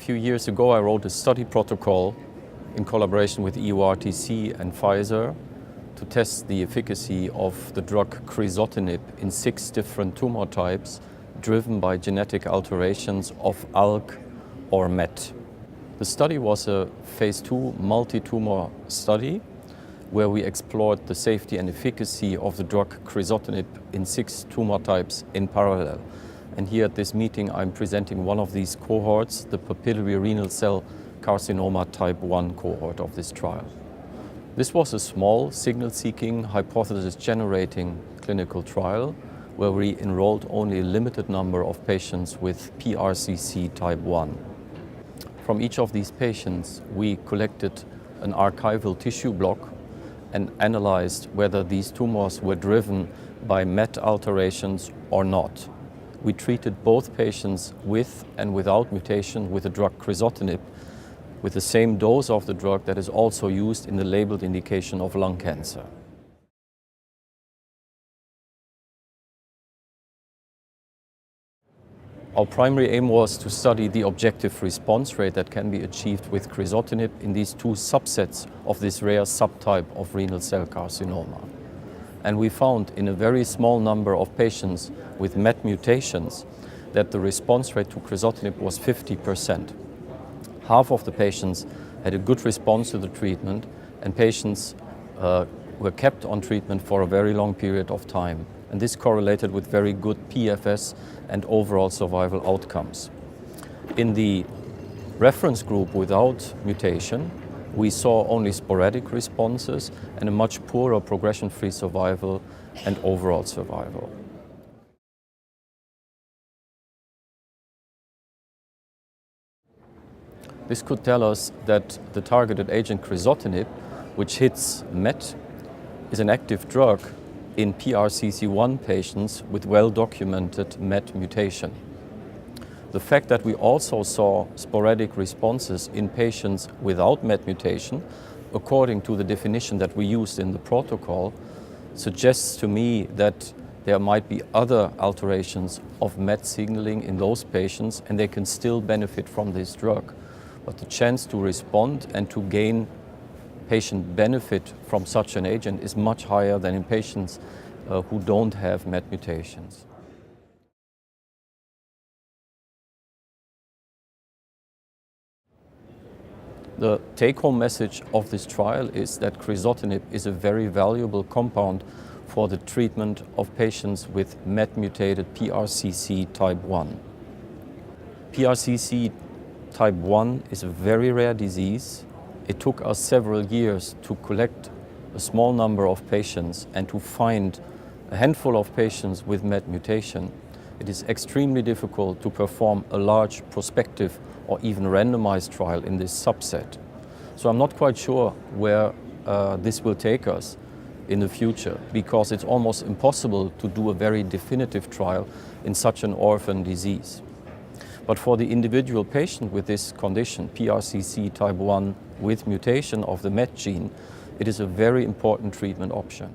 few years ago, I wrote a study protocol in collaboration with EURTC and Pfizer to test the efficacy of the drug Crizotinib in 6 different tumor types driven by genetic alterations of ALK or MET. The study was a phase 2 multi-tumor study where we explored the safety and efficacy of the drug Crizotinib in 6 tumor types in parallel. And here at this meeting I'm presenting one of these cohorts, the papillary renal cell carcinoma type 1 cohort of this trial. This was a small signal-seeking, hypothesis-generating clinical trial where we enrolled only a limited number of patients with PRCC type 1. From each of these patients we collected an archival tissue block and analyzed whether these tumors were driven by MET alterations or not. We treated both patients with and without mutation with the drug Crizotinib with the same dose of the drug that is also used in the labeled indication of lung cancer. Our primary aim was to study the objective response rate that can be achieved with Crizotinib in these 2 subsets of this rare subtype of renal cell carcinoma. And we found in a very small number of patients with MET mutations that the response rate to Crizotinib was 50%. Half of the patients had a good response to the treatment, and patients were kept on treatment for a very long period of time. And this correlated with very good PFS and overall survival outcomes. In the reference group without mutation, we saw only sporadic responses and a much poorer progression-free survival and overall survival. This could tell us that the targeted agent Crizotinib, which hits MET, is an active drug in PRCC1 patients with well-documented MET mutation. The fact that we also saw sporadic responses in patients without MET mutation, according to the definition that we used in the protocol, suggests to me that there might be other alterations of MET signaling in those patients and they can still benefit from this drug. But the chance to respond and to gain patient benefit from such an agent is much higher than in patients who don't have MET mutations. The take-home message of this trial is that Crizotinib is a very valuable compound for the treatment of patients with MET-mutated PRCC type 1. PRCC type 1 is a very rare disease. It took us several years to collect a small number of patients and to find a handful of patients with MET mutation. It is extremely difficult to perform a large prospective or even randomized trial in this subset. So I'm not quite sure where this will take us in the future, because it's almost impossible to do a very definitive trial in such an orphan disease. But for the individual patient with this condition, PRCC type 1 with mutation of the MET gene, it is a very important treatment option.